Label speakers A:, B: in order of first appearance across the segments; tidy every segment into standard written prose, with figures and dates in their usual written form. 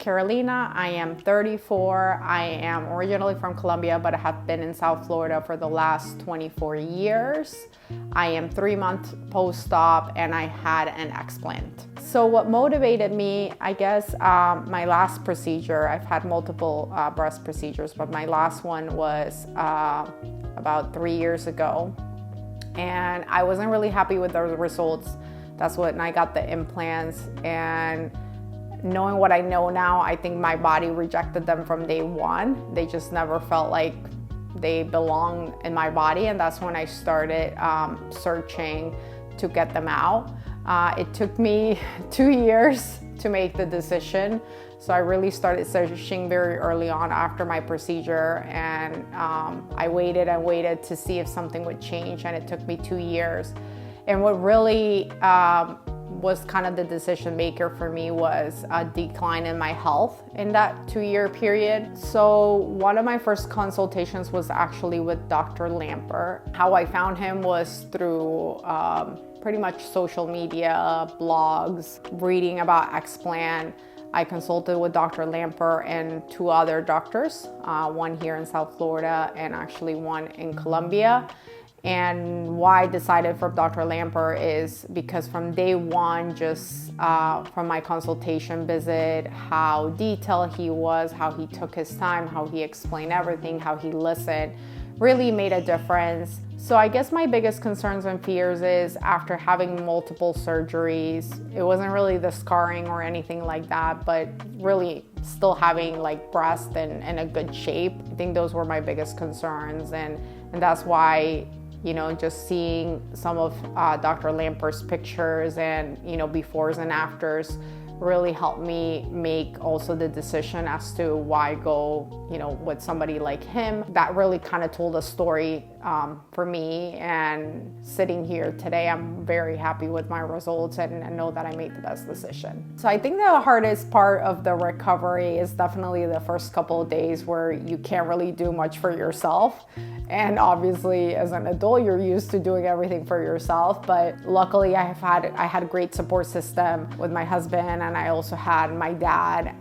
A: Carolina. I am 34. I am originally from Colombia, but I have been in South Florida for the last 24 years. I am 3-month post-op and I had an explant. So what motivated me, I guess, my last procedure, I've had multiple breast procedures, but my last one was about 3 years ago. And I wasn't really happy with the results. That's when I got the implants, and knowing what I know now, I think my body rejected them from day one. They just never felt like they belong in my body, and that's when I started searching to get them out. It took me 2 years to make the decision. So I really started searching very early on after my procedure, and I waited and waited to see if something would change, and it took me 2 years. And what really was kind of the decision maker for me was a decline in my health in that 2-year period. So one of my first consultations was actually with Dr. Lampert. How I found him was through pretty much social media, blogs, reading about Explant. I consulted with Dr. Lampert and 2 other doctors, one here in South Florida and actually one in Colombia. And why I decided for Dr. Lampert is because from day one, just from my consultation visit, how detailed he was, how he took his time, how he explained everything, how he listened, really made a difference. So I guess my biggest concerns and fears is after having multiple surgeries, it wasn't really the scarring or anything like that, but really still having like breast in a good shape. I think those were my biggest concerns, and that's why, you know, just seeing some of Dr. Lampert's pictures and, you know, befores and afters really helped me make also the decision as to why go, you know, with somebody like him. That really kind of told a story for me, and sitting here today, I'm very happy with my results and know that I made the best decision. So I think the hardest part of the recovery is definitely the first couple of days where you can't really do much for yourself. And obviously as an adult, you're used to doing everything for yourself. But luckily I had a great support system with my husband, and I also had my dad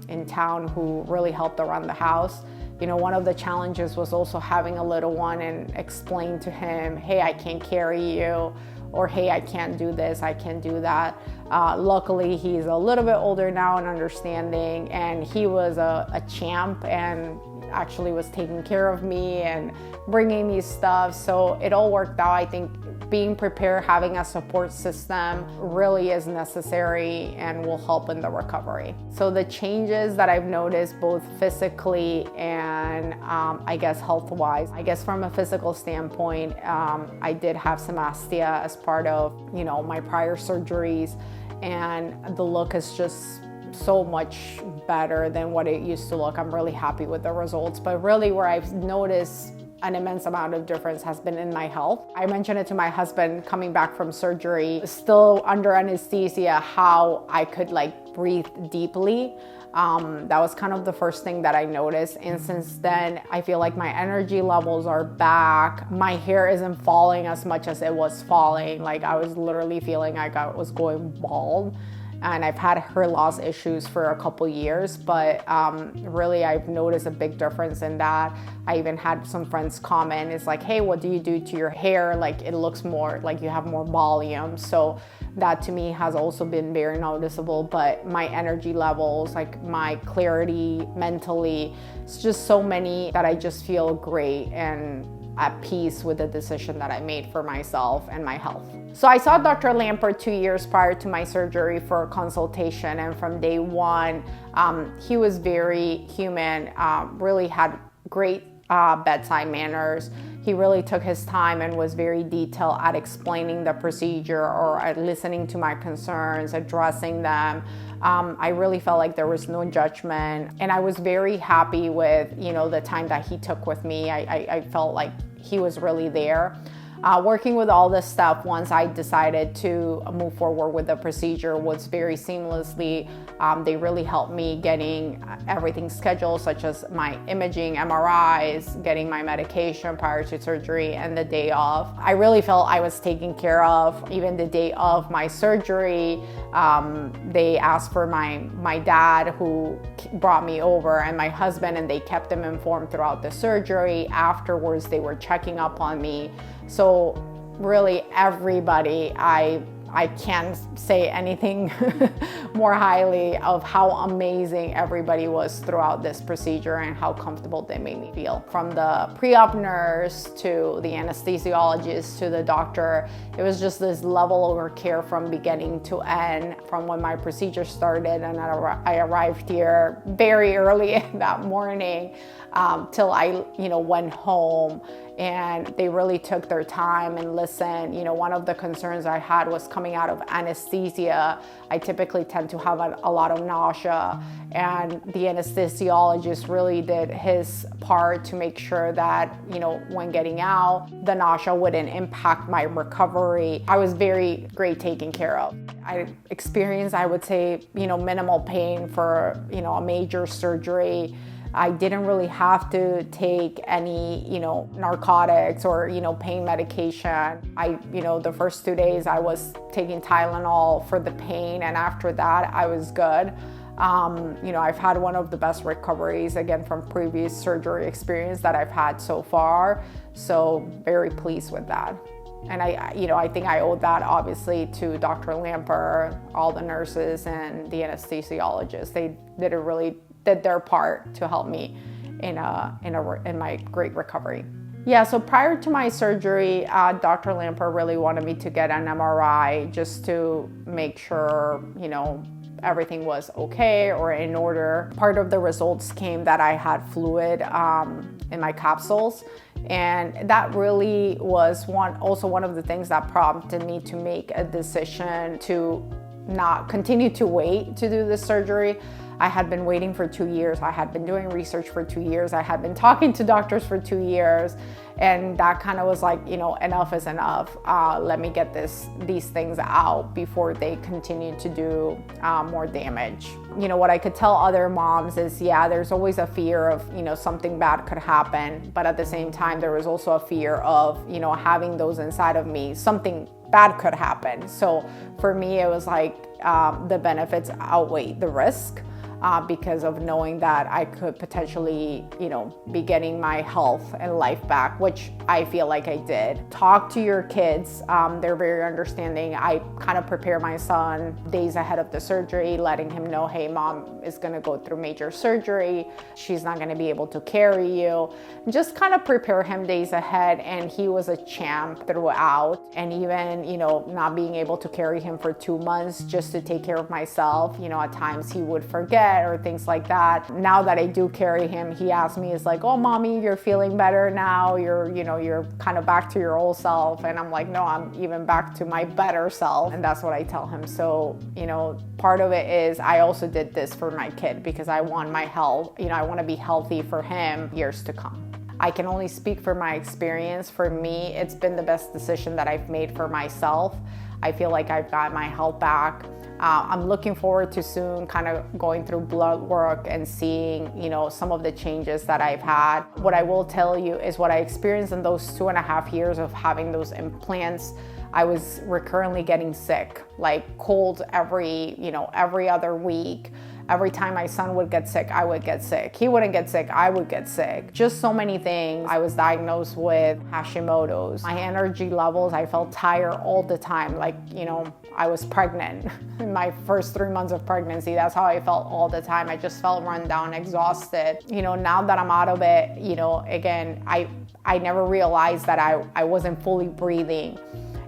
A: in town who really helped around the house. You know, one of the challenges was also having a little one and explain to him, hey, I can't carry you, or hey, I can't do this, I can't do that. Luckily, he's a little bit older now and understanding, and he was a champ and actually was taking care of me and bringing me stuff. So it all worked out. I think being prepared, having a support system really is necessary and will help in the recovery. So the changes that I've noticed both physically and I guess health-wise, I guess from a physical standpoint, I did have some asthma as part of, you know, my prior surgeries, and the look is just so much better than what it used to look. I'm really happy with the results, but really where I've noticed an immense amount of difference has been in my health. I mentioned it to my husband coming back from surgery, still under anesthesia, how I could like breathe deeply. That was kind of the first thing that I noticed. And since then, I feel like my energy levels are back. My hair isn't falling as much as it was falling. Like I was literally feeling like I was going bald. And I've had hair loss issues for a couple years, but really I've noticed a big difference in that. I even had some friends comment, it's like, hey, what do you do to your hair? Like it looks more like you have more volume. So that to me has also been very noticeable, but my energy levels, like my clarity mentally, it's just so many that I just feel great and at peace with the decision that I made for myself and my health. So I saw Dr. Lampert 2 years prior to my surgery for a consultation, and from day one, he was very human, really had great bedside manners. He really took his time and was very detailed at explaining the procedure or at listening to my concerns, addressing them. I really felt like there was no judgment, and I was very happy with, you know, the time that he took with me. I felt like he was really there. Working with all this stuff, once I decided to move forward with the procedure, was very seamlessly. They really helped me getting everything scheduled, such as my imaging, MRIs, getting my medication prior to surgery, and the day of. I really felt I was taken care of. Even the day of my surgery, they asked for my dad, who brought me over, and my husband, and they kept them informed throughout the surgery. Afterwards, they were checking up on me. So really everybody, I can't say anything more highly of how amazing everybody was throughout this procedure and how comfortable they made me feel. From the pre-op nurse to the anesthesiologist to the doctor, it was just this level of care from beginning to end. From when my procedure started and I arrived here very early that morning till I went home. And they really took their time and listened. One of the concerns I had was coming out of anesthesia. I typically tend to have a lot of nausea, and the anesthesiologist really did his part to make sure that, when getting out, the nausea wouldn't impact my recovery. I was very great taken care of. I experienced, I would say, minimal pain for, a major surgery. I didn't really have to take any, narcotics or, pain medication. The first 2 days I was taking Tylenol for the pain, and after that I was good. I've had one of the best recoveries, again, from previous surgery experience that I've had so far. So very pleased with that. And I think I owe that obviously to Dr. Lampert, all the nurses, and the anesthesiologists. They did their part to help me in my great recovery. Yeah, so prior to my surgery, Dr. Lampert really wanted me to get an MRI just to make sure, everything was okay or in order. Part of the results came that I had fluid in my capsules. And that really was one of the things that prompted me to make a decision to not continue to wait to do this surgery. I had been waiting for 2 years. I had been doing research for 2 years. I had been talking to doctors for 2 years. And that kind of was like, enough is enough. Let me get these things out before they continue to do more damage. What I could tell other moms is, yeah, there's always a fear of, something bad could happen. But at the same time, there was also a fear of, having those inside of me, something bad could happen. So for me, it was like the benefits outweigh the risk. Because of knowing that I could potentially, be getting my health and life back, which I feel like I did. Talk to your kids. They're very understanding. I kind of prepare my son days ahead of the surgery, letting him know, hey, mom is going to go through major surgery. She's not going to be able to carry you. Just kind of prepare him days ahead. And he was a champ throughout. And even, not being able to carry him for 2 months just to take care of myself, at times he would forget or things like that. Now that I do carry him, he asks me, is like, oh, mommy, you're feeling better now. You're kind of back to your old self. And I'm like, no, I'm even back to my better self. And that's what I tell him. So, part of it is I also did this for my kid because I want my health. I want to be healthy for him years to come. I can only speak for my experience. For me, it's been the best decision that I've made for myself. I feel like I've got my health back. I'm looking forward to soon kind of going through blood work and seeing, some of the changes that I've had. What I will tell you is what I experienced in those 2.5 years of having those implants. I was recurrently getting sick, like colds every other week. Every time my son would get sick, I would get sick. He wouldn't get sick, I would get sick. Just so many things. I was diagnosed with Hashimoto's. My energy levels, I felt tired all the time. Like, I was pregnant. In my first 3 months of pregnancy, that's how I felt all the time. I just felt run down, exhausted. Now that I'm out of it, again, I never realized that I wasn't fully breathing.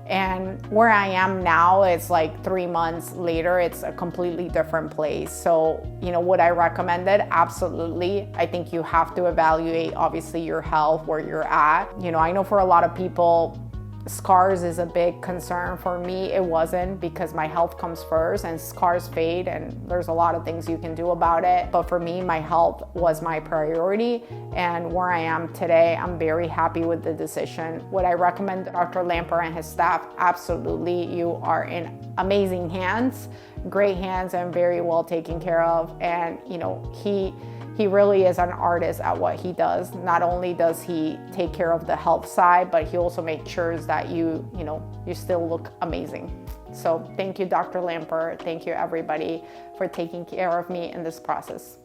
A: And where I am now, it's like 3 months later, it's a completely different place. So, would I recommend it? Absolutely. I think you have to evaluate, obviously, your health, where you're at. I know for a lot of people, scars is a big concern. For me, it wasn't, because my health comes first and scars fade and there's a lot of things you can do about it. But for me, my health was my priority, and where I am today, I'm very happy with the decision. Would I recommend Dr. Lampert and his staff? Absolutely. You are in amazing hands, great hands, and very well taken care of. And you know, he really is an artist at what he does. Not only does he take care of the health side, but he also makes sure that you still look amazing. So thank you, Dr. Lampert. Thank you, everybody, for taking care of me in this process.